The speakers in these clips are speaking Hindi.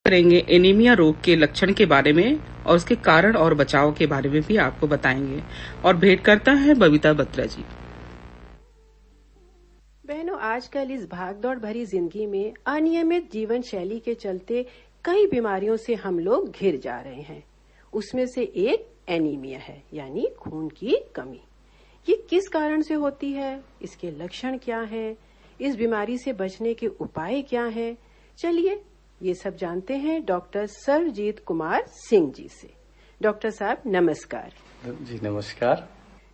करेंगे एनीमिया रोग के लक्षण के बारे में और उसके कारण और बचाव के बारे में भी आपको बताएंगे। और भेंट करता है बबीता बत्रा जी। बहनों, आजकल इस भागदौड़ भरी जिंदगी में अनियमित जीवन शैली के चलते कई बीमारियों से हम लोग घिर जा रहे हैं। उसमें से एक एनीमिया है, यानी खून की कमी। ये किस कारण से होती है, इसके लक्षण क्या हैं, इस बीमारी से बचने के उपाय क्या हैं, चलिए ये सब जानते हैं डॉक्टर सरजीत कुमार सिंह जी से। डॉक्टर साहब नमस्कार। जी नमस्कार।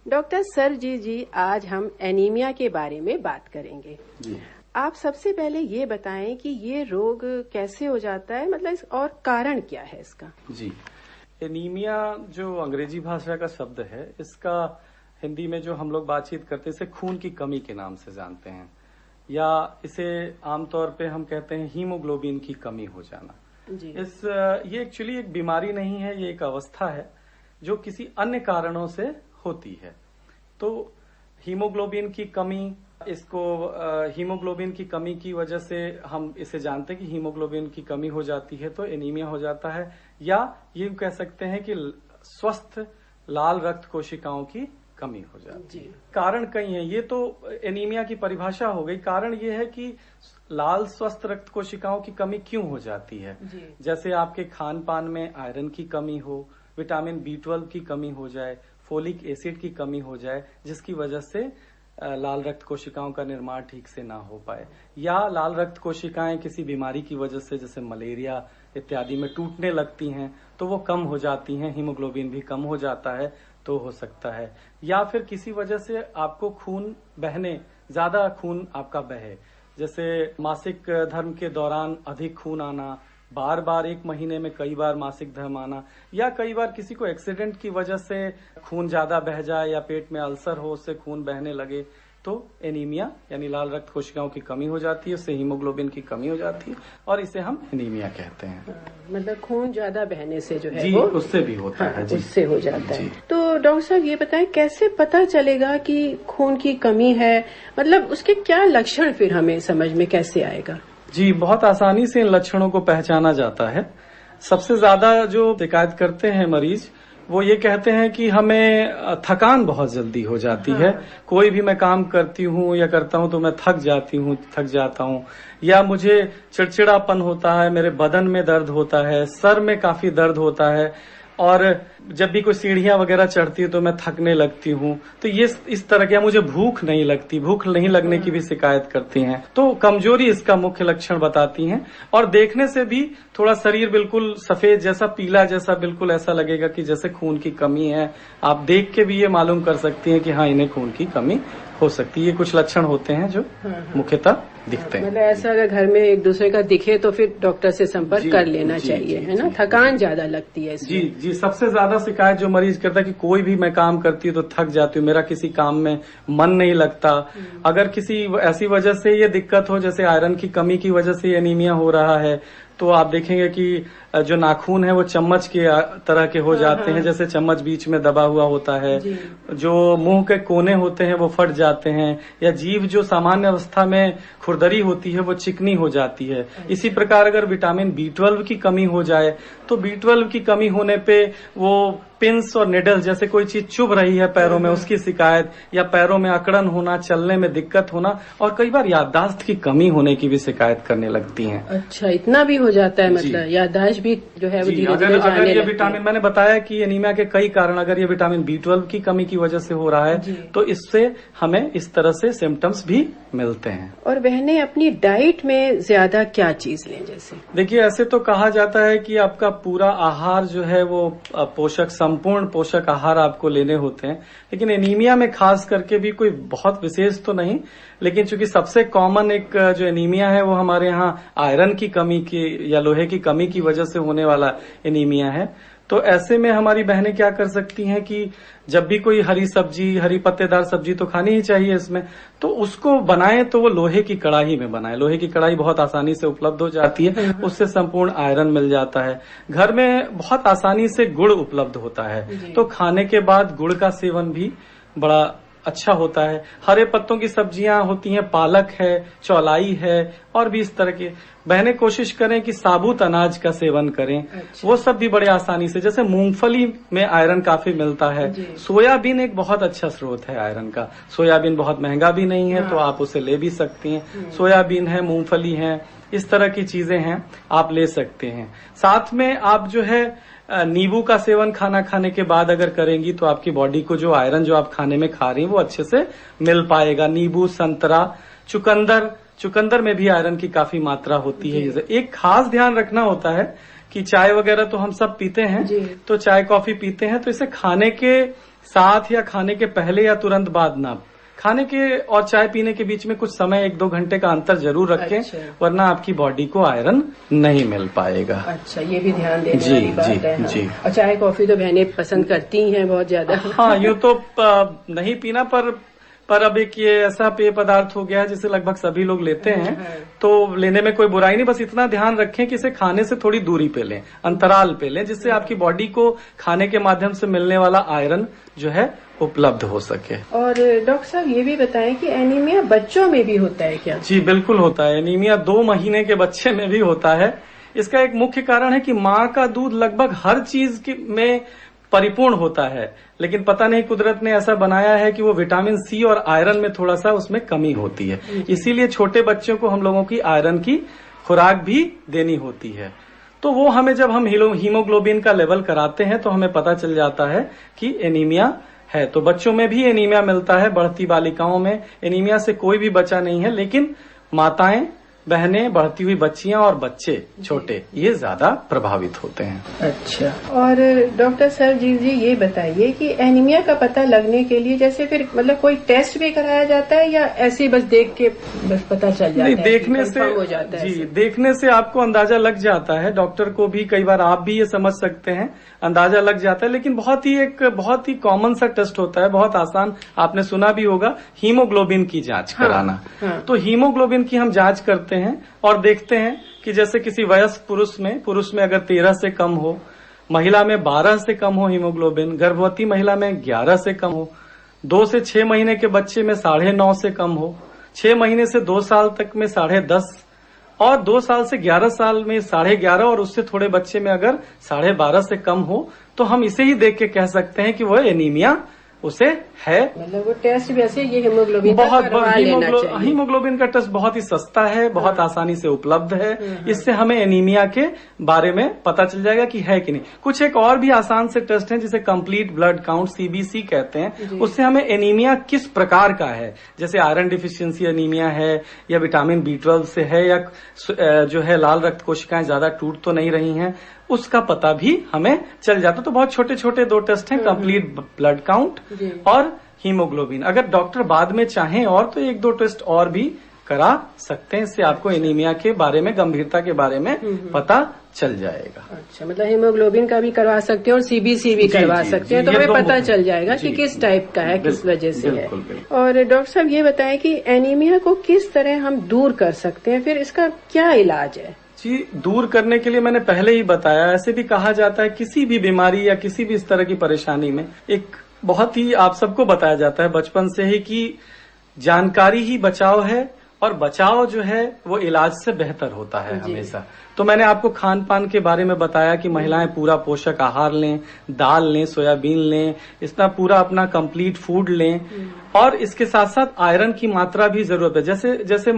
डॉक्टर सरजीत जी, आज हम एनीमिया के बारे में बात करेंगे। जी। आप सबसे पहले ये बताएं कि ये रोग कैसे हो जाता है, मतलब और कारण क्या है इसका। जी, एनीमिया जो अंग्रेजी भाषा का शब्द है, इसका हिंदी में जो हम लोग बातचीत करते हैं इसे खून की कमी के नाम से जानते हैं, या इसे आमतौर पे हम कहते हैं हीमोग्लोबिन की कमी हो जाना। जी। ये एक्चुअली एक बीमारी नहीं है, ये एक अवस्था है जो किसी अन्य कारणों से होती है। तो हीमोग्लोबिन की कमी, हीमोग्लोबिन की कमी की वजह से हम इसे जानते हैं कि हीमोग्लोबिन की कमी हो जाती है तो एनीमिया हो जाता है, या ये कह सकते हैं कि स्वस्थ लाल रक्त कोशिकाओं की कमी हो जाती है। कारण कई हैं, ये तो एनीमिया की परिभाषा हो गई। कारण ये है कि लाल स्वस्थ रक्त कोशिकाओं की कमी क्यों हो जाती है। जैसे आपके खान पान में आयरन की कमी हो, विटामिन B12 की कमी हो जाए, फोलिक एसिड की कमी हो जाए, जिसकी वजह से लाल रक्त कोशिकाओं का निर्माण ठीक से ना हो पाए, या लाल रक्त कोशिकाएं किसी बीमारी की वजह से जैसे मलेरिया इत्यादि में टूटने लगती हैं तो वो कम हो जाती हैं, हीमोग्लोबिन भी कम हो जाता है तो हो सकता है। या फिर किसी वजह से आपको खून बहने, ज्यादा खून आपका बहे, जैसे मासिक धर्म के दौरान अधिक खून आना, बार बार एक महीने में कई बार मासिक धर्म आना, या कई बार किसी को एक्सीडेंट की वजह से खून ज्यादा बह जाए या पेट में अल्सर हो, उससे खून बहने लगे, तो एनीमिया यानी लाल रक्त कोशिकाओं की कमी हो जाती है, उससे हीमोग्लोबिन की कमी हो जाती है और इसे हम एनीमिया कहते हैं। मतलब खून ज्यादा बहने से जो है जी, वो उससे भी होता है। जी, उससे हो जाता है। तो डॉक्टर साहब ये बताएं कैसे पता चलेगा कि खून की कमी है, मतलब उसके क्या लक्षण फिर हमें समझ में कैसे आएगा। जी, बहुत आसानी से इन लक्षणों को पहचाना जाता है। सबसे ज्यादा जो शिकायत करते हैं मरीज, वो ये कहते हैं कि हमें थकान बहुत जल्दी हो जाती है। कोई भी मैं काम करती हूँ या करता हूँ तो मैं थक जाता हूँ, या मुझे चिड़चिड़ापन होता है, मेरे बदन में दर्द होता है, सर में काफी दर्द होता है, और जब भी कोई सीढ़ियां वगैरह चढ़ती है तो मैं थकने लगती हूँ। तो ये इस तरह के, मुझे भूख नहीं लगने की भी शिकायत करती हैं। तो कमजोरी इसका मुख्य लक्षण बताती हैं, और देखने से भी थोड़ा शरीर बिल्कुल सफेद जैसा, पीला जैसा, बिल्कुल ऐसा लगेगा कि जैसे खून की कमी है। आप देख के भी ये मालूम कर सकती हैं कि हाँ, इन्हें खून की कमी हो सकती है। ये कुछ लक्षण होते हैं जो मुख्यतः दिखते हैं। मतलब ऐसा अगर घर में एक दूसरे का दिखे तो फिर डॉक्टर से संपर्क कर लेना चाहिए, है ना। थकान ज्यादा लगती है इसमें। जी, सबसे ज्यादा शिकायत जो मरीज करता है कि कोई भी मैं काम करती हूँ तो थक जाती हूँ, मेरा किसी काम में मन नहीं लगता। अगर किसी ऐसी वजह से ये दिक्कत हो, जैसे आयरन की कमी की वजह से एनीमिया हो रहा है, तो आप देखेंगे कि जो नाखून है वो चम्मच के तरह के हो जाते हैं, जैसे चम्मच बीच में दबा हुआ होता है। जो मुंह के कोने होते हैं वो फट जाते हैं, या जीभ जो सामान्य अवस्था में खुरदरी होती है वो चिकनी हो जाती है। इसी प्रकार अगर विटामिन B12 की कमी हो जाए तो B12 की कमी होने पे वो पिंस और निडल जैसे कोई चीज चुभ रही है पैरों में, उसकी शिकायत, या पैरों में अकड़न होना, चलने में दिक्कत होना, और कई बार याददाश्त की कमी होने की भी शिकायत करने लगती हैं। अच्छा, इतना भी हो जाता है, मतलब याददाश्त भी जो है वो धीरे-धीरे अगर ये विटामिन, मैंने बताया कि एनीमिया के कई कारण, अगर ये विटामिन B12 की कमी की वजह से हो रहा है तो इससे हमें इस तरह से सिम्टम्स भी मिलते हैं। और बहनें अपनी डाइट में ज्यादा क्या चीज लें, जैसे देखिए, ऐसे तो कहा जाता है कि आपका पूरा आहार जो है वो संपूर्ण पोषक आहार आपको लेने होते हैं, लेकिन एनीमिया में खास करके भी कोई बहुत विशेष तो नहीं, लेकिन चूंकि सबसे कॉमन एक जो एनीमिया है वो हमारे यहाँ आयरन की कमी की या लोहे की कमी की वजह से होने वाला एनीमिया है। तो ऐसे में हमारी बहनें क्या कर सकती हैं कि जब भी कोई हरी सब्जी, हरी पत्तेदार सब्जी तो खानी ही चाहिए इसमें, तो उसको बनाएं तो वो लोहे की कढ़ाई में बनाएं। लोहे की कढ़ाई बहुत आसानी से उपलब्ध हो जाती है, उससे संपूर्ण आयरन मिल जाता है। घर में बहुत आसानी से गुड़ उपलब्ध होता है, तो खाने के बाद गुड़ का सेवन भी बड़ा अच्छा होता है। हरे पत्तों की सब्जियां होती हैं, पालक है, चौलाई है, और भी इस तरह के। बहनें कोशिश करें कि साबुत अनाज का सेवन करें। अच्छा। वो सब भी बड़े आसानी से, जैसे मूंगफली में आयरन काफी मिलता है। सोयाबीन एक बहुत अच्छा स्रोत है आयरन का। सोयाबीन बहुत महंगा भी नहीं है, तो आप उसे ले भी सकती हैं। सोयाबीन है, मूंगफली है, इस तरह की चीजें हैं, आप ले सकते हैं। साथ में आप जो है नींबू का सेवन खाना खाने के बाद अगर करेंगी तो आपकी बॉडी को जो आयरन जो आप खाने में खा रही हैं वो अच्छे से मिल पाएगा। नींबू, संतरा, चुकंदर में भी आयरन की काफी मात्रा होती है। एक खास ध्यान रखना होता है कि चाय वगैरह तो हम सब पीते हैं, तो चाय कॉफी पीते हैं तो इसे खाने के साथ या खाने के पहले या तुरंत बाद ना, खाने के और चाय पीने के बीच में कुछ समय 1-2 घंटे का अंतर जरूर रखें। अच्छा। वरना आपकी बॉडी को आयरन नहीं मिल पाएगा। अच्छा, ये भी ध्यान देने वाली बात है। हाँ। जी। और चाय कॉफी तो बहनें पसंद करती हैं बहुत ज्यादा। हाँ, यूँ तो नहीं पीना, पर अब एक ये ऐसा पेय पदार्थ हो गया है जिसे लगभग सभी लोग लेते हैं, तो लेने में कोई बुराई नहीं। बस इतना ध्यान रखें कि इसे खाने से थोड़ी दूरी पे लें, अंतराल पे लें, जिससे आपकी बॉडी को खाने के माध्यम से मिलने वाला आयरन जो है उपलब्ध हो सके। और डॉक्टर साहब ये भी बताएं कि एनीमिया बच्चों में भी होता है क्या? जी बिल्कुल होता है। एनीमिया 2 महीने के बच्चे में भी होता है। इसका एक मुख्य कारण है कि माँ का दूध लगभग हर चीज में परिपूर्ण होता है, लेकिन पता नहीं कुदरत ने ऐसा बनाया है कि वो विटामिन सी और आयरन में थोड़ा सा उसमें कमी होती है। इसीलिए छोटे बच्चों को हम लोगों की आयरन की खुराक भी देनी होती है। तो वो हमें जब हम हीमोग्लोबिन का लेवल कराते हैं तो हमें पता चल जाता है कि एनीमिया है। तो बच्चों में भी एनीमिया मिलता है, बढ़ती बालिकाओं में एनीमिया से कोई भी बचा नहीं है, लेकिन माताएं, बहनें, बढ़ती हुई बच्चियां और बच्चे छोटे ये ज्यादा प्रभावित होते हैं। अच्छा। और डॉक्टर सर जी ये बताइए कि एनीमिया का पता लगने के लिए जैसे फिर मतलब कोई टेस्ट भी कराया जाता है या ऐसे बस देख के बस पता चल जाता है? देखने से हो जाता है। जी, देखने से आपको अंदाजा लग जाता है। डॉक्टर को भी कई बार आप भी ये समझ सकते हैं, अंदाजा लग जाता है। लेकिन बहुत ही कॉमन सा टेस्ट होता है, बहुत आसान, आपने सुना भी होगा, हीमोग्लोबिन की जांच कराना। तो हीमोग्लोबिन की हम जांच करते हैं और देखते हैं कि जैसे किसी वयस्क पुरुष में अगर 13 से कम हो, महिला में 12 से कम हो हीमोग्लोबिन, गर्भवती महिला में 11 से कम हो, 2 से 6 महीने के बच्चे में 9.5 से कम हो, 6 महीने से 2 साल तक में 10.5, और 2 साल से 11 साल में 11.5, और उससे थोड़े बच्चे में अगर 12.5 से कम हो, तो हम इसे ही देख के कह सकते हैं कि वह एनीमिया उसे है। मतलब वो टेस्ट वैसे ये हीमोग्लोबिन का टेस्ट बहुत ही सस्ता है, बहुत आसानी से उपलब्ध है। इससे हमें एनीमिया के बारे में पता चल जाएगा कि है कि नहीं। कुछ एक और भी आसान से टेस्ट हैं जिसे कंप्लीट ब्लड काउंट CBC कहते हैं। उससे हमें एनीमिया किस प्रकार का है, जैसे आयरन डिफिशियंसी एनीमिया है या विटामिन B12 से है या जो है लाल रक्त कोशिकाएं ज्यादा टूट तो नहीं रही हैं, उसका पता भी हमें चल जाता। तो बहुत छोटे छोटे 2 टेस्ट हैं, कंप्लीट ब्लड काउंट और हीमोग्लोबिन। अगर डॉक्टर बाद में चाहें और तो 1-2 टेस्ट और भी करा सकते हैं। इससे आपको एनीमिया के बारे में, गंभीरता के बारे में पता चल जाएगा। अच्छा, मतलब हीमोग्लोबिन का भी करवा सकते हैं और CBC भी करवा सकते हैं, तो हमें पता चल जाएगा कि किस टाइप का है, किस वजह से है। और डॉक्टर साहब ये बताएं कि एनीमिया को किस तरह हम दूर कर सकते हैं, फिर इसका क्या इलाज है? जी, दूर करने के लिए मैंने पहले ही बताया, ऐसे भी कहा जाता है किसी भी बीमारी या किसी भी इस तरह की परेशानी में एक बहुत ही आप सबको बताया जाता है बचपन से ही कि जानकारी ही बचाव है, और बचाव जो है वो इलाज से बेहतर होता है हमेशा। तो मैंने आपको खान पान के बारे में बताया कि महिलाएं पूरा पोषक आहार लें, दाल लें, सोयाबीन लें, इतना पूरा अपना कंप्लीट फूड लें, और इसके साथ साथ आयरन की मात्रा भी जरूरत है। जैसे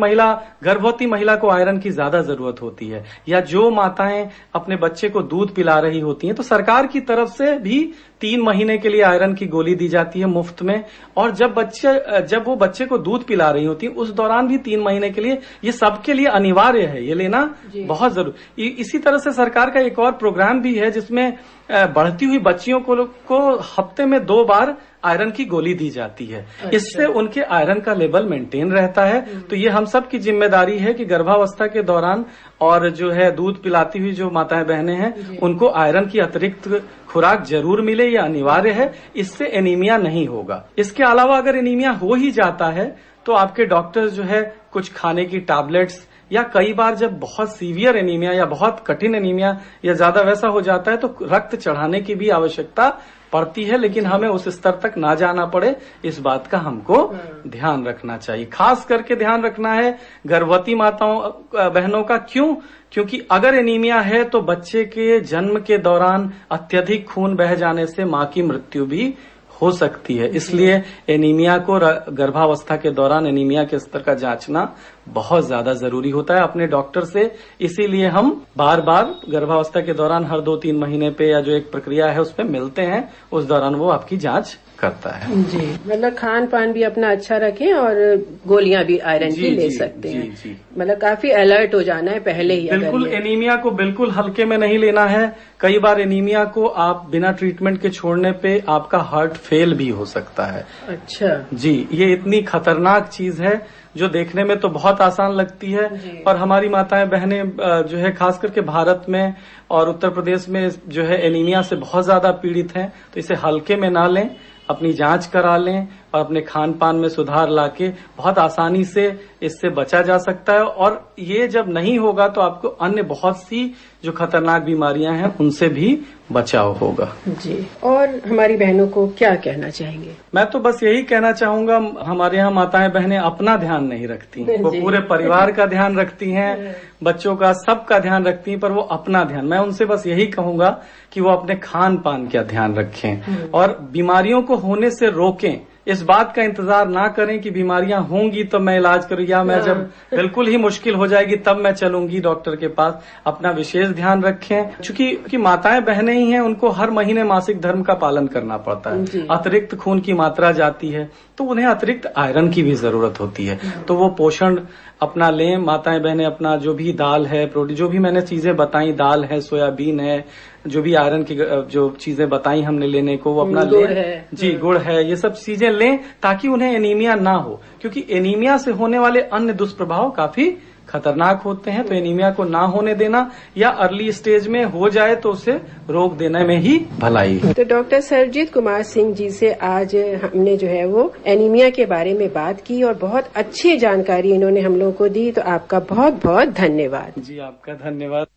गर्भवती महिला को आयरन की ज्यादा जरूरत होती है, या जो माताएं अपने बच्चे को दूध पिला रही होती हैं, तो सरकार की तरफ से भी 3 महीने के लिए आयरन की गोली दी जाती है मुफ्त में। और जब वो बच्चे को दूध पिला रही होती है उस दौरान भी 3 महीने के लिए, ये सबके लिए अनिवार्य है, ये लेना बहुत जरूरी। इसी तरह से सरकार का एक और प्रोग्राम भी है जिसमें बढ़ती हुई बच्चियों को हफ्ते में 2 बार आयरन की गोली दी जाती है। अच्छा। इससे उनके आयरन का लेवल मेंटेन रहता है। तो ये हम सब की जिम्मेदारी है कि गर्भावस्था के दौरान और जो है दूध पिलाती हुई जो माताएं बहनें हैं उनको आयरन की अतिरिक्त खुराक जरूर मिले, ये अनिवार्य है। इससे एनीमिया नहीं होगा। इसके अलावा अगर एनीमिया हो ही जाता है तो आपके डॉक्टर जो है कुछ खाने की टैबलेट्स या कई बार जब बहुत सीवियर एनीमिया या बहुत कठिन एनीमिया या ज्यादा वैसा हो जाता है तो रक्त चढ़ाने की भी आवश्यकता पड़ती है, लेकिन हमें उस स्तर तक ना जाना पड़े, इस बात का हमको ध्यान रखना चाहिए। खास करके ध्यान रखना है गर्भवती माताओं बहनों का। क्यों? क्योंकि अगर एनीमिया है तो बच्चे के जन्म के दौरान अत्यधिक खून बह जाने से मां की मृत्यु भी हो सकती है। इसलिए एनीमिया को गर्भावस्था के दौरान एनीमिया के स्तर का जांचना बहुत ज्यादा जरूरी होता है अपने डॉक्टर से। इसीलिए हम बार बार गर्भावस्था के दौरान हर 2-3 महीने पे या जो एक प्रक्रिया है उस पे मिलते हैं, उस दौरान वो आपकी जांच करता है। जी, मतलब खान पान भी अपना अच्छा रखें और गोलियां भी आयरन की ले सकते हैं। जी। मतलब काफी अलर्ट हो जाना है पहले ही। बिल्कुल एनीमिया को बिल्कुल हल्के में नहीं लेना है। कई बार एनीमिया को आप बिना ट्रीटमेंट के छोड़ने पे आपका हार्ट फेल भी हो सकता है। अच्छा जी, ये इतनी खतरनाक चीज है जो देखने में तो बहुत आसान लगती है, पर हमारी माताएं बहनें जो है खास करके भारत में और उत्तर प्रदेश में जो है एनीमिया से बहुत ज्यादा पीड़ित हैं। तो इसे हल्के में ना लें, अपनी जांच करा लें और अपने खान पान में सुधार लाके बहुत आसानी से इससे बचा जा सकता है। और ये जब नहीं होगा तो आपको अन्य बहुत सी जो खतरनाक बीमारियां हैं उनसे भी बचाव होगा। जी, और हमारी बहनों को क्या कहना चाहेंगे? मैं तो बस यही कहना चाहूंगा, हमारे यहाँ माताएं बहनें अपना ध्यान नहीं रखती, वो पूरे परिवार का ध्यान रखती हैं, बच्चों का सबका ध्यान रखती हैं, पर वो अपना ध्यान, मैं उनसे बस यही कहूंगा कि वो अपने खान पान का ध्यान रखें और बीमारियों को होने से रोकें। इस बात का इंतजार ना करें कि बीमारियां होंगी तो मैं इलाज करूं या मैं जब बिल्कुल ही मुश्किल हो जाएगी तब मैं चलूंगी डॉक्टर के पास। अपना विशेष ध्यान रखें, क्योंकि माताएं बहनें ही हैं, उनको हर महीने मासिक धर्म का पालन करना पड़ता है। अतिरिक्त खून की मात्रा जाती है तो उन्हें अतिरिक्त आयरन की भी जरूरत होती है। तो वो पोषण अपना लें, माताएं बहनें अपना जो भी दाल है, प्रोटीन, जो भी मैंने चीजें बताई, दाल है, सोयाबीन है, जो भी आयरन की जो चीजें बताई हमने लेने को, वो अपना लें। जी, गुड़ है, ये सब चीजें लें ताकि उन्हें एनीमिया ना हो, क्योंकि एनीमिया से होने वाले अन्य दुष्प्रभाव काफी खतरनाक होते हैं। तो एनीमिया को ना होने देना या अर्ली स्टेज में हो जाए तो उसे रोक देने में ही भलाई है। तो डॉक्टर सरजीत कुमार सिंह जी से आज हमने जो है वो एनीमिया के बारे में बात की और बहुत अच्छी जानकारी इन्होंने हम लोगों को दी। तो आपका बहुत बहुत धन्यवाद। जी, आपका धन्यवाद।